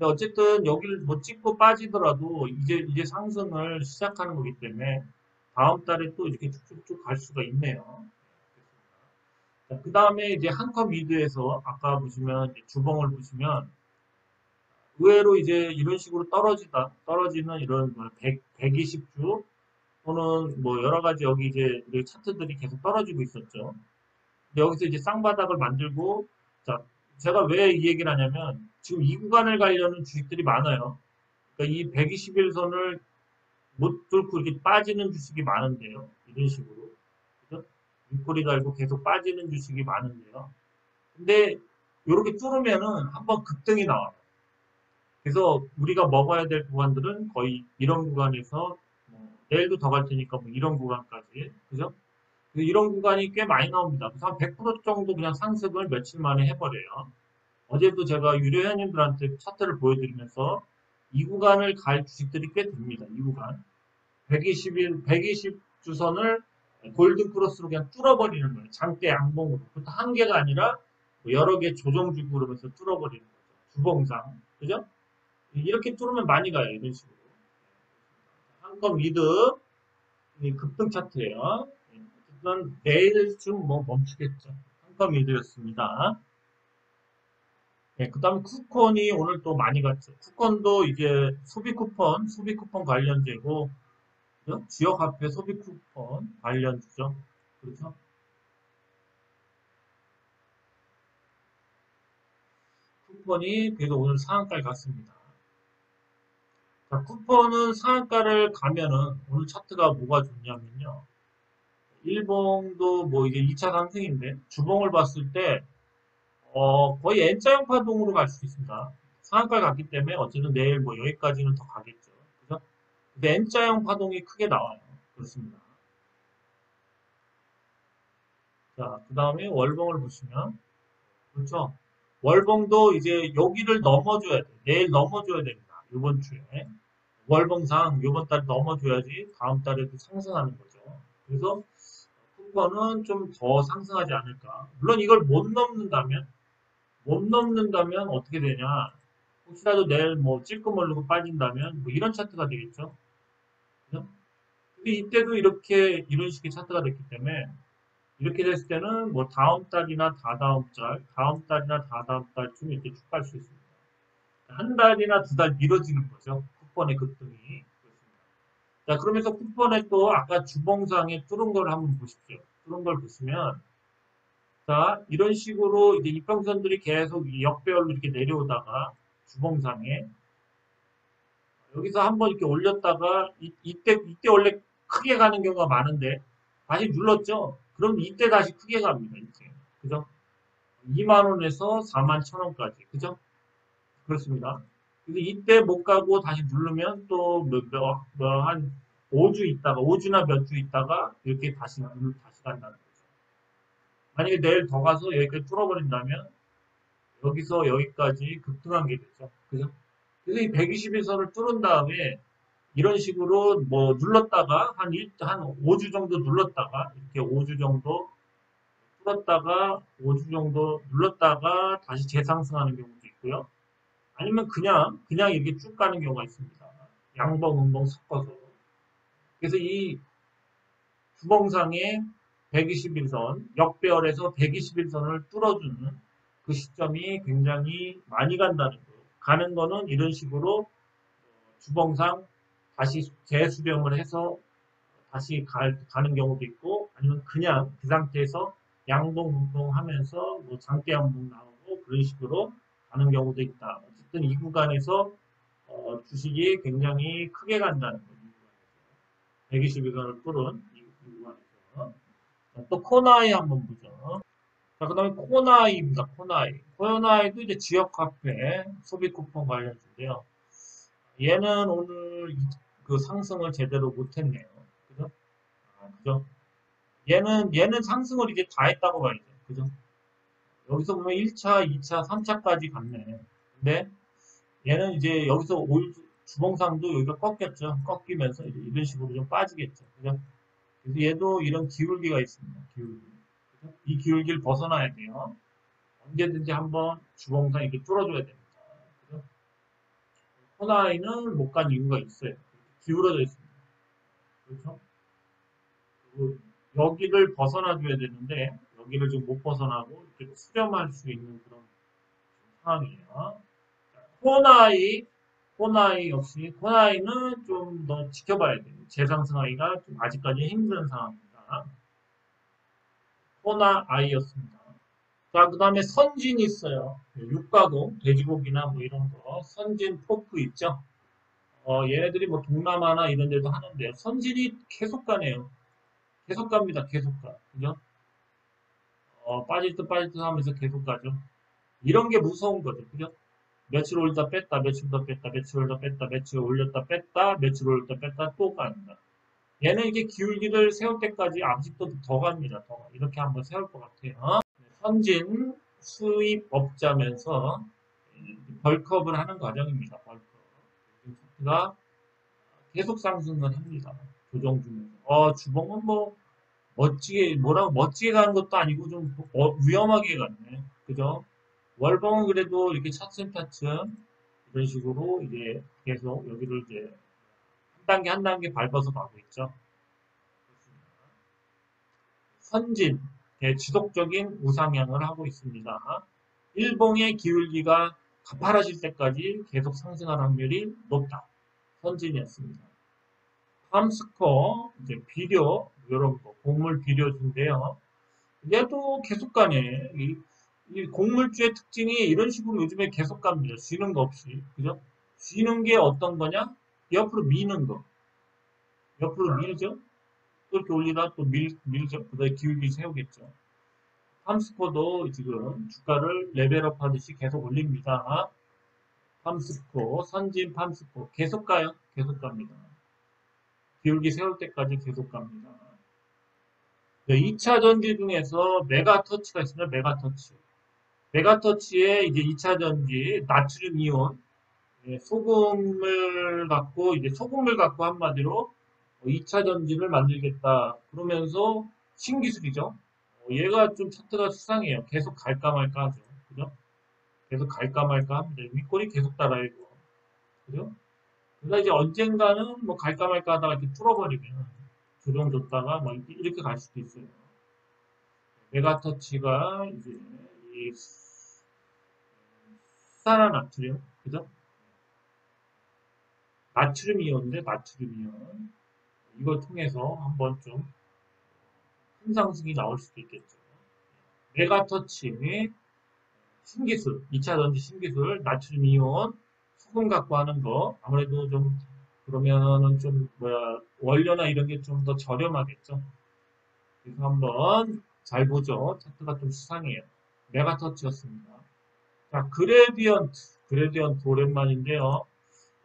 A: 어쨌든 여기를 뭐 찍고 빠지더라도 이제 상승을 시작하는 거기 때문에 다음 달에 또 이렇게 쭉쭉쭉 갈 수가 있네요. 그 다음에 이제 한컵 미드에서 아까 보시면 주봉을 보시면 의외로 이제 이런 식으로 떨어지는 이런 120주 또는 뭐 여러 가지 여기 이제 우리 차트들이 계속 떨어지고 있었죠. 근데 여기서 이제 쌍바닥을 만들고 자, 제가 왜 이 얘기를 하냐면 지금 이 구간을 가려는 주식들이 많아요. 그러니까 이 121선을 못 뚫고 이렇게 빠지는 주식이 많은데요. 이런 식으로. 그죠? 윗꼬리 달고 계속 빠지는 주식이 많은데요. 근데 이렇게 뚫으면은 한번 급등이 나와요. 그래서 우리가 먹어야 될 구간들은 거의 이런 구간에서 내일도 더 갈 테니까 뭐 이런 구간까지. 그죠? 이런 구간이 꽤 많이 나옵니다. 그래서 한 100% 정도 그냥 상승을 며칠 만에 해버려요. 어제도 제가 유료 회원님들한테 차트를 보여드리면서 이 구간을 갈 주식들이 꽤 됩니다. 이 구간. 120 주선을 골든 크로스로 그냥 뚫어버리는 거예요. 장대 양봉으로. 그것도 한 개가 아니라 뭐 여러 개 조정 주고 그러면서 뚫어버리는 거죠. 주봉상. 그죠? 이렇게 뚫으면 많이 가요. 이런 식으로. 한건 위드 급등 차트예요. 어쨌든 내일쯤 뭐 멈추겠죠. 한건 위드였습니다. 네, 그 다음에 쿠폰이 오늘 또 많이 갔죠. 쿠폰도 이제 소비 쿠폰 관련제고, 그죠? 지역화폐 소비 쿠폰 관련주죠. 그렇죠? 쿠폰이 그래도 오늘 상한가를 갔습니다. 자, 쿠폰은 상한가를 가면은 오늘 차트가 뭐가 좋냐면요. 일봉도 뭐 이게 2차 상승인데 주봉을 봤을 때 거의 N자형 파동으로 갈 수 있습니다. 상한가를 갔기 때문에 어쨌든 내일 뭐 여기까지는 더 가겠죠. 그죠? 근데 N자형 파동이 크게 나와요. 그렇습니다. 자, 그 다음에 월봉을 보시면, 그렇죠? 월봉도 이제 여기를 넘어줘야 돼. 내일 넘어줘야 됩니다. 이번 주에. 월봉상 이번 달에 넘어줘야지 다음 달에도 상승하는 거죠. 그래서 쿠퍼는 좀 더 상승하지 않을까. 물론 이걸 못 넘는다면 어떻게 되냐. 혹시라도 내일 뭐 찔끔 오르고 빠진다면 뭐 이런 차트가 되겠죠. 그죠? 근데 이때도 이렇게 이런 식의 차트가 됐기 때문에 이렇게 됐을 때는 뭐 다음 달이나 다음 달이나 다다음 달쯤 이렇게 쭉 갈 수 있습니다. 한 달이나 두 달 미뤄지는 거죠. 쿠폰의 급등이. 그렇습니다. 자, 그러면서 쿠폰에 또 아까 주봉상에 뚫은 걸 한번 보십시오. 뚫은 걸 보시면, 자, 이런 식으로 이제 이평선들이 계속 역배열로 이렇게 내려오다가 주봉상에 여기서 한번 이렇게 올렸다가 이때 원래 크게 가는 경우가 많은데 다시 눌렀죠. 그럼 이때 다시 크게 갑니다. 이제 그죠? 2만 원에서 4만 1천 원까지 그죠? 그렇습니다. 근데 이때 못 가고 다시 누르면 또한 5주 있다가 5주나 몇 주 있다가 이렇게 다시 간다는 거죠. 만약에 내일 더 가서 여기까지 뚫어버린다면 여기서 여기까지 급등한 게 되죠. 그죠? 그래서 이 121선을 뚫은 다음에 이런 식으로 뭐 눌렀다가 한 5주 정도 눌렀다가 이렇게 5주 정도 뚫었다가 5주 정도 눌렀다가 다시 재상승하는 경우도 있고요. 아니면 그냥 이렇게 쭉 가는 경우가 있습니다. 양봉, 음봉 섞어서. 그래서 이 주봉상의 121선, 역배열에서 121선을 뚫어주는 그 시점이 굉장히 많이 간다는 거. 가는 거는 이런 식으로 주봉상 다시 재수렴을 해서 다시 가는 경우도 있고 아니면 그냥 그 상태에서 양봉, 음봉 하면서 뭐 장대 양봉 나오고 그런 식으로 가는 경우도 있다. 어쨌든 이 구간에서 주식이 굉장히 크게 간다는 거죠. 121선을 뚫은 이 구간에서. 또 코나이 한번 보죠. 자, 그 다음에 코나이입니다. 코나이. 코나이도 이제 지역화폐 소비 쿠폰 관련주인데요. 얘는 오늘 그 상승을 제대로 못했네요. 그죠? 그죠? 얘는 상승을 이제 다 했다고 봐야죠. 그죠? 여기서 보면 1차, 2차, 3차까지 갔네. 근데 얘는 이제 여기서 주봉상도 여기가 꺾였죠. 꺾이면서 이제 이런 식으로 좀 빠지겠죠. 그죠? 그래서 얘도 이런 기울기가 있습니다. 기울기. 그죠? 이 기울기를 벗어나야 돼요. 언제든지 한번 주봉상 이렇게 뚫어줘야 됩니다. 그죠? 코나이는 못 간 이유가 있어요. 기울어져 있습니다. 그렇죠? 그리고 여기를 벗어나줘야 되는데 여기를 좀 못 벗어나고 이렇게 수렴할 수 있는 그런 상황이에요. 코나이 역시 코나이는 좀 더 지켜봐야 돼요. 재상승하기가 좀 아직까지 힘든 상황입니다. 코나아이였습니다. 자, 그 다음에 선진 있어요. 육가공, 돼지고기나 뭐 이런 거. 선진 포크 있죠? 얘네들이 뭐 동남아나 이런 데도 하는데요. 선진이 계속 가네요. 계속 갑니다. 계속 가. 그죠? 빠질 듯 빠질 듯 하면서 계속 가죠. 이런 게 무서운 거죠. 그죠? 며칠 올다 뺐다, 며칠 더 뺐다, 며칠 올다 뺐다, 며칠 올렸다 뺐다, 며칠 올렸다 뺐다 또 간다. 얘는 이게 기울기를 세울 때까지 아직도 더 갑니다. 더. 이렇게 한번 세울 것 같아요. 선진 수입업자면서 벌크업을 하는 과정입니다. 벌크업. 차트가 계속 상승을 합니다. 조정 중에서. 주봉은 뭐 멋지게 가는 것도 아니고 좀 위험하게 갔네. 그죠? 월봉은 그래도 이렇게 차츰차츰 이런 식으로 이제 계속 여기를 이제 한 단계 한 단계 밟아서 가고 있죠. 선진, 지속적인 우상향을 하고 있습니다. 일봉의 기울기가 가파라질 때까지 계속 상승할 확률이 높다. 선진이었습니다. 팜스코, 이제 비료, 이런 거, 곡물 비료주인데요. 얘도 계속 가네. 이 곡물주의 특징이 이런 식으로 요즘에 계속 갑니다. 쉬는 거 없이. 그죠? 쉬는 게 어떤 거냐? 옆으로 미는 거. 옆으로 밀죠? 또 이렇게 올리다 또 밀죠? 그 다음에 기울기 세우겠죠. 팜스코도 지금 주가를 레벨업 하듯이 계속 올립니다. 팜스코, 선진 팜스코. 계속 가요? 계속 갑니다. 기울기 세울 때까지 계속 갑니다. 네, 2차 전지 중에서 메가터치가 있습니다. 메가터치. 메가터치의 이제 2차 전지 나트륨 이온 예, 소금을 갖고 한마디로 2차 전지를 만들겠다. 그러면서 신기술이죠. 얘가 좀 차트가 수상해요. 계속 갈까 말까 하죠. 그죠? 계속 갈까 말까 합니다. 윗골이 계속 따라요. 이거. 그죠? 그러니까 이제 언젠가는 뭐 갈까 말까 하다가 이렇게 뚫어버리면 조정 줬다가 뭐 이렇게 갈 수도 있어요. 메가터치가 이제 이 수산화 나트륨, 그죠? 나트륨 이온인데 나트륨 이온. 이걸 통해서 한번 좀 큰 상승이 나올 수도 있겠죠. 메가터치, 신기술, 2차 전지 신기술, 나트륨 이온, 소금 갖고 하는 거, 아무래도 좀, 그러면은 좀, 원료나 이런 게 좀 더 저렴하겠죠. 그래서 한번 잘 보죠. 차트가 좀 수상해요. 메가터치였습니다. 자, 그레디언트 오랜만인데요.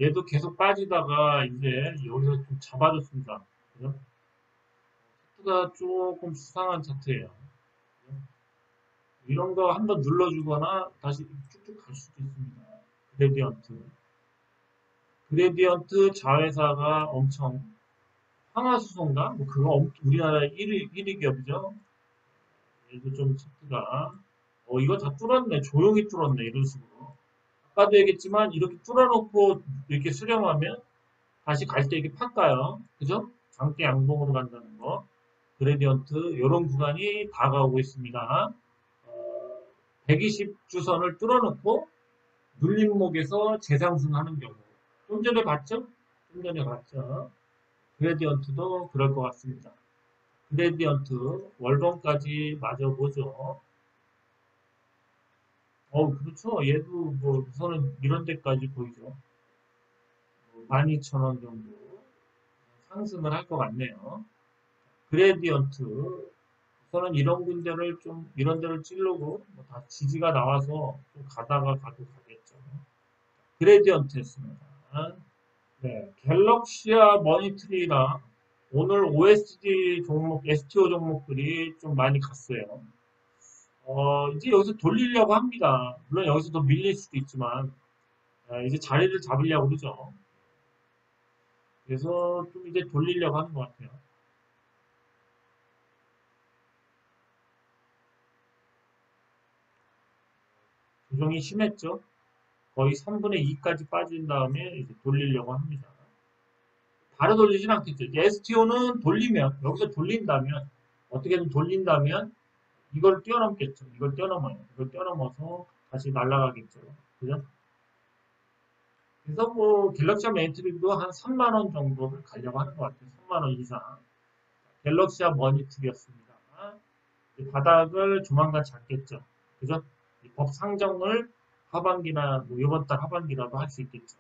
A: 얘도 계속 빠지다가 이제 여기서 좀 잡아줬습니다. 그죠? 차트가 조금 수상한 차트예요. 이런 거 한번 눌러주거나 다시 쭉쭉 갈 수도 있습니다. 그레디언트. 그레디언트 자회사가 엄청 황화수소인가? 뭐 그거 우리나라 1위 기업이죠. 얘도 좀 차트가 이거 다 뚫었네. 조용히 뚫었네. 이런 식으로. 아까도 얘기했지만 이렇게 뚫어놓고 이렇게 수렴하면 다시 갈 때 이렇게 팍 가요. 그죠? 장대 양봉으로 간다는 거. 그레디언트 이런 구간이 다가오고 있습니다. 120주선을 뚫어놓고 눌림목에서 재상승하는 경우. 좀 전에 봤죠? 좀 전에 봤죠? 그레디언트도 그럴 것 같습니다. 그레디언트 월봉까지 마저 보죠. 그렇죠. 얘도 뭐 우선은 이런 데까지 보이죠. 12,000원 정도 상승을 할 것 같네요. 그레디언트 우선은 이런 데를 찌르고 뭐다 지지가 나와서 좀 가다가 가도 가겠죠. 그레디언트였습니다. 네, 갤럭시아 머니트리나 오늘 OSD 종목, STO 종목들이 좀 많이 갔어요. 이제 여기서 돌리려고 합니다. 물론 여기서 더 밀릴 수도 있지만, 이제 자리를 잡으려고 그러죠. 그래서 좀 이제 돌리려고 하는 것 같아요. 조정이 심했죠. 거의 3분의 2까지 빠진 다음에 이제 돌리려고 합니다. 바로 돌리진 않겠죠. STO는 돌리면, 여기서 돌린다면, 어떻게든 돌린다면, 이걸 뛰어넘겠죠. 이걸 뛰어넘어요. 이걸 뛰어넘어서 다시 날아가겠죠. 그죠? 그래서 뭐 갤럭시아 메인트리도 한 3만 원 정도를 가려고 하는 것 같아요. 3만 원 이상. 갤럭시아 머니트리였습니다. 바닥을 조만간 잡겠죠. 그죠? 법 상정을 하반기나 뭐 이번 달 하반기라도 할 수 있겠죠.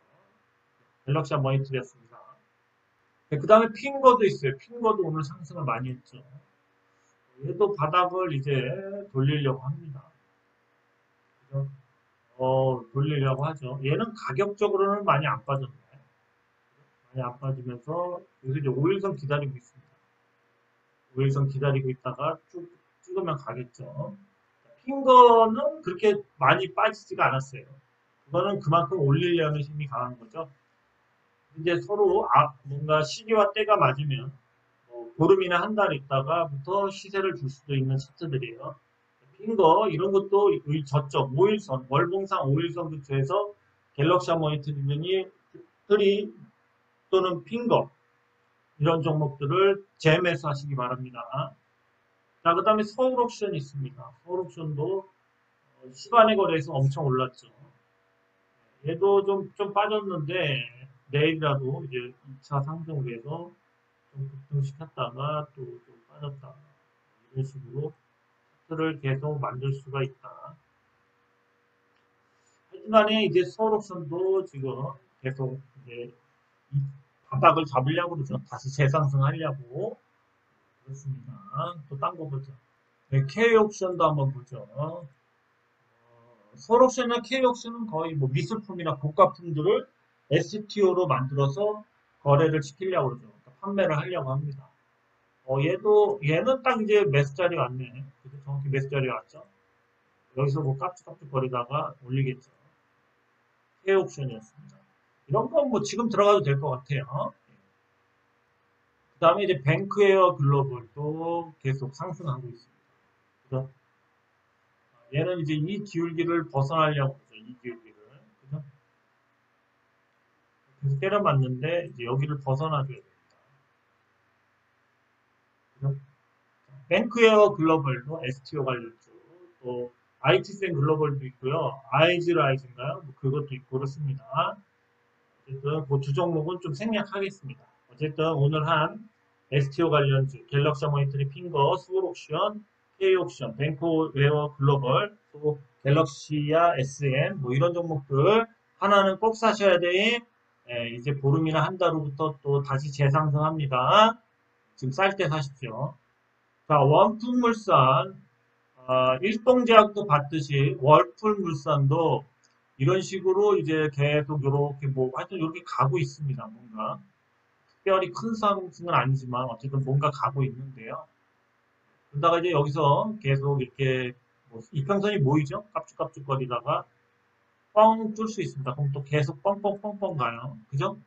A: 갤럭시아 머니트리였습니다. 그 다음에 핑거도 있어요. 핑거도 오늘 상승을 많이 했죠. 얘도 바닥을 이제 돌리려고 합니다. 그죠? 돌리려고 하죠. 얘는 가격적으로는 많이 안 빠졌나요? 많이 안 빠지면서 여기서 이제 5일선 기다리고 있습니다. 5일선 기다리고 있다가 쭉 찍으면 가겠죠. 핑거는 그렇게 많이 빠지지가 않았어요. 그거는 그만큼 올리려는 힘이 강한 거죠. 이제 서로 뭔가 시기와 때가 맞으면 보름이나 한 달 있다가부터 시세를 줄 수도 있는 차트들이에요. 핑거 이런 것도 저쪽 5일선 월봉상 5일선 근처에서 갤럭시 모니터링이 트리 또는 핑거 이런 종목들을 잼에서 하시기 바랍니다. 자, 그 다음에 서울옥션이 있습니다. 서울옥션도 시간의 거래에서 엄청 올랐죠. 얘도 좀 빠졌는데 내일이라도 이제 2차 상승을 해서 좀 급등시켰다가 또 좀 빠졌다. 이런 식으로 차트를 계속 만들 수가 있다. 하지만에 이제 서울옥션도 지금 계속 이제 바닥을 잡으려고 그러죠. 다시 재상승하려고 그렇습니다. 또 딴 거 보죠. 네, K옥션도 한번 보죠. 서울옥션이나 K옥션은 거의 뭐 미술품이나 고가품들을 STO로 만들어서 거래를 시키려고 그러죠. 그러니까 판매를 하려고 합니다. 얘는 딱 이제 매수 자리 왔네. 그래서 정확히 매수 자리 왔죠. 여기서 뭐 깝죽깝죽거리다가 올리겠죠. K 옵션이었습니다. 이런 건 뭐 지금 들어가도 될 것 같아요. 그 다음에 이제 뱅크웨어 글로벌도 계속 상승하고 있습니다. 그죠? 얘는 이제 이 기울기를 벗어나려고 하죠. 이 기울기를. 그죠? 그래서 때려 맞는데 이제 여기를 벗어나줘야 됩니다. 그죠? 뱅크웨어 글로벌도 STO 관련주, 또 IT센 글로벌도 있고요. 아이즈라이즈인가요? 뭐 그것도 있고 그렇습니다. 어쨌든 그 두 종목은 좀 생략하겠습니다. 어쨌든 오늘 한 STO 관련주, 갤럭시 모니터링 핑거, 수월옵션, K옵션, 뱅크웨어 글로벌, 또 갤럭시야 SM 뭐 이런 종목들 하나는 꼭 사셔야 돼. 이제 보름이나 한 달 후부터 또 다시 재상승합니다. 지금 쌀 때 사십시오. 자, 원품물산, 일동제약도 봤듯이 월풀물산도 이런 식으로 이제 계속 이렇게 뭐 하여튼 이렇게 가고 있습니다. 뭔가 특별히 큰 상승은 아니지만 어쨌든 뭔가 가고 있는데요. 그러다가 이제 여기서 계속 이렇게 뭐 이평선이 모이죠. 깝죽깝죽거리다가 뻥 뚫을 수 있습니다. 그럼 또 계속 뻥뻥뻥뻥 가요. 그죠?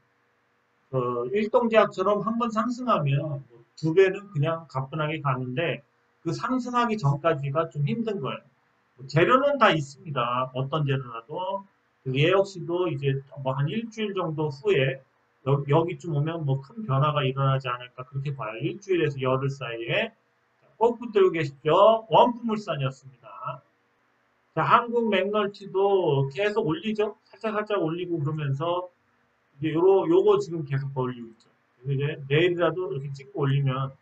A: 일동제약처럼 한번 상승하면 뭐두 배는 그냥 가뿐하게 가는데 그 상승하기 전까지가 좀 힘든 거예요. 뭐 재료는 다 있습니다. 어떤 재료라도. 얘 역시도 이제 뭐 한 일주일 정도 후에 여기쯤 오면 뭐 큰 변화가 일어나지 않을까 그렇게 봐요. 일주일에서 열흘 사이에. 꼭 붙들고 계십시오. 원품물산이었습니다. 자, 한국 맥널티도 계속 올리죠. 살짝살짝 올리고 그러면서 이제 요거 지금 계속 올리고 있죠. 그래서 이제 내일이라도 이렇게 찍고 올리면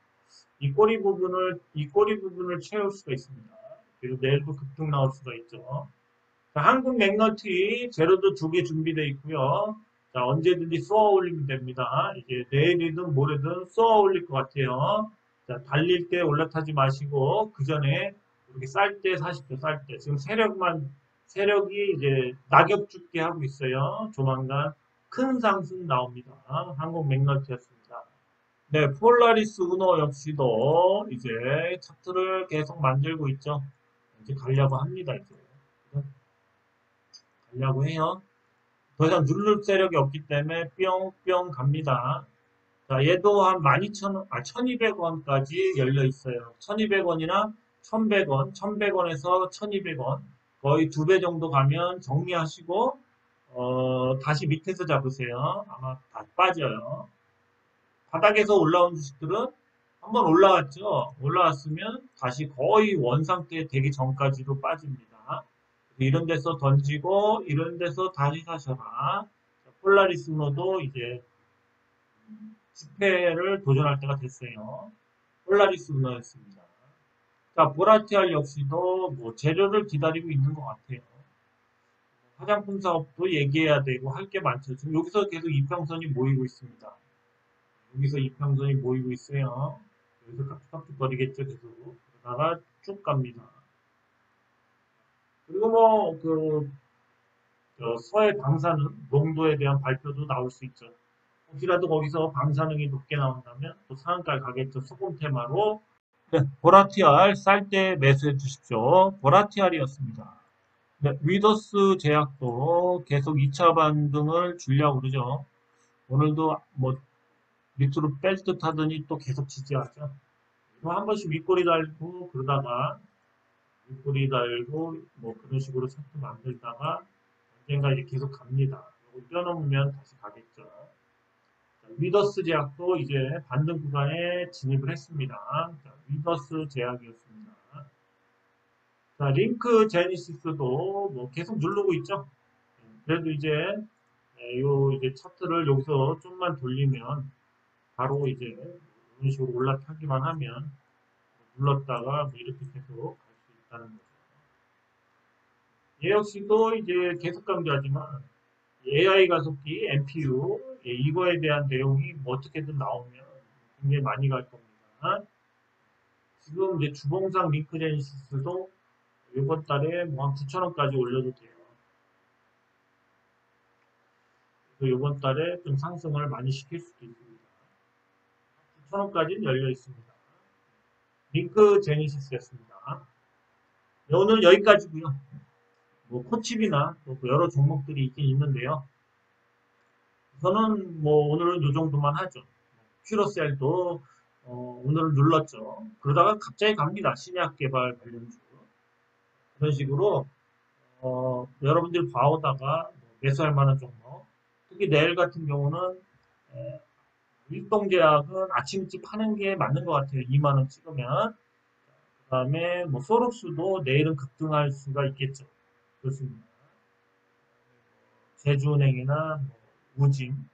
A: 이 꼬리 부분을 채울 수가 있습니다. 그리고 내일도 급등 나올 수가 있죠. 자, 한국 맥너티 재료도 두 개 준비되어 있고요. 자, 언제든지 쏘아 올리면 됩니다. 이제 내일이든 모레든 쏘아 올릴 것 같아요. 자, 달릴 때 올라타지 마시고 그 전에 이렇게 쌀 때 사십시오. 쌀 때. 지금 세력이 이제 낙엽 죽게 하고 있어요. 조만간 큰 상승 나옵니다. 한국 맥너티였습니다. 네, 폴라리스 우노 역시도 이제 차트를 계속 만들고 있죠. 이제 가려고 합니다. 이제 가려고 해요. 더 이상 누를 세력이 없기 때문에 뿅뿅 갑니다. 자, 얘도 한 12,000원, 1,200원까지 열려 있어요. 1,200원이나 1,100원, 1,100원에서 1,200원. 거의 두 배 정도 가면 정리하시고, 다시 밑에서 잡으세요. 아마 다 빠져요. 바닥에서 올라온 주식들은 한번 올라왔죠. 올라왔으면 다시 거의 원상태 되기 전까지도 빠집니다. 이런 데서 던지고 이런 데서 다시 사셔라. 폴라리스모도 이제 집회를 도전할 때가 됐어요. 폴라리스모였습니다. 자, 보라티알 역시도 뭐 재료를 기다리고 있는 것 같아요. 화장품 사업도 얘기해야 되고 할 게 많죠. 지금 여기서 계속 이평선이 모이고 있습니다. 여기서 이평선이 모이고 있어요. 여기서 깍둑깍둑거리겠죠, 계속. 그러다가 쭉 갑니다. 그리고 뭐, 서해 방사능 농도에 대한 발표도 나올 수 있죠. 혹시라도 거기서 방사능이 높게 나온다면 또 상한가를 가겠죠. 소금 테마로. 네, 보라티알 쌀 때 매수해 주십시오. 보라티알이었습니다. 네, 위더스 제약도 계속 2차 반등을 주려고 그러죠. 오늘도 뭐 밑으로 뺄 듯 하더니 또 계속 지지하죠. 한 번씩 윗꼬리 달고 그러다가 윗꼬리 달고 뭐 그런 식으로 차트 만들다가 언젠가 이제 계속 갑니다. 이거 뛰어넘으면 다시 가겠죠. 자, 위더스 제약도 이제 반등 구간에 진입을 했습니다. 자, 위더스 제약이었습니다. 자, 링크 제니시스도 뭐 계속 누르고 있죠. 그래도 이제 요 이제 차트를 여기서 좀만 돌리면 바로 이제 이런 식으로 올라타기만 하면 눌렀다가 뭐 이렇게 계속 갈 수 있다는 거죠. 얘 역시도 이제 계속 강조하지만 AI 가속기, NPU 이거에 대한 내용이 뭐 어떻게든 나오면 굉장히 많이 갈 겁니다. 지금 이제 주봉상 링크제니시스도 이번 달에 뭐 한 9,000원까지 올려도 돼요. 그래서 이번 달에 좀 상승을 많이 시킬 수도 있습니다. 9,000원까지는 열려 있습니다. 링크 제니시스였습니다. 네, 오늘 여기까지고요. 뭐 코칩이나 또 여러 종목들이 있긴 있는데요. 저는 뭐 오늘은 이 정도만 하죠. 퓨러셀도 오늘은 눌렀죠. 그러다가 갑자기 갑니다. 신약 개발 관련주. 그런 식으로 여러분들이 봐오다가 매수할 만한 종목. 특히 내일 같은 경우는 일동제약은 아침 일찍 파는 게 맞는 것 같아요. 2만 원 찍으면. 그다음에 뭐 소록수도 내일은 급등할 수가 있겠죠. 그렇습니다. 제주은행이나 뭐 우진,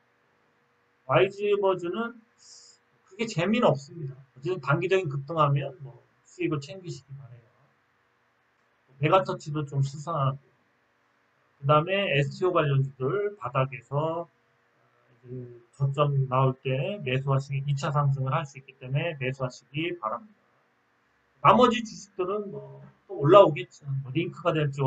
A: YG버즈는 그게 재미는 없습니다. 어쨌든 단기적인 급등하면 뭐 수익을 챙기시기 바래요. 메가터치도 좀 수상하고, 그 다음에 STO 관련주들 바닥에서 저점 나올 때 매수하시기, 2차 상승을 할 수 있기 때문에 매수하시기 바랍니다. 나머지 주식들은 또 올라오겠죠. 뭐 링크가 될지,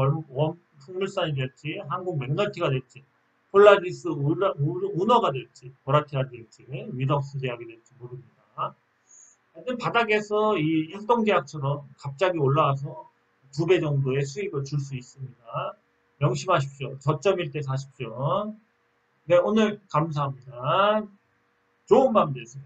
A: 풍물산이 될지, 한국 맥널티가 될지, 폴라리스 우너가 될지, 보라티가 될지, 위덕스 제약이 될지 모릅니다. 하여튼 바닥에서 이 일동제약처럼 갑자기 올라와서 2배 정도의 수익을 줄 수 있습니다. 명심하십시오. 저점일 때 사십시오. 네, 오늘 감사합니다. 좋은 밤 되세요.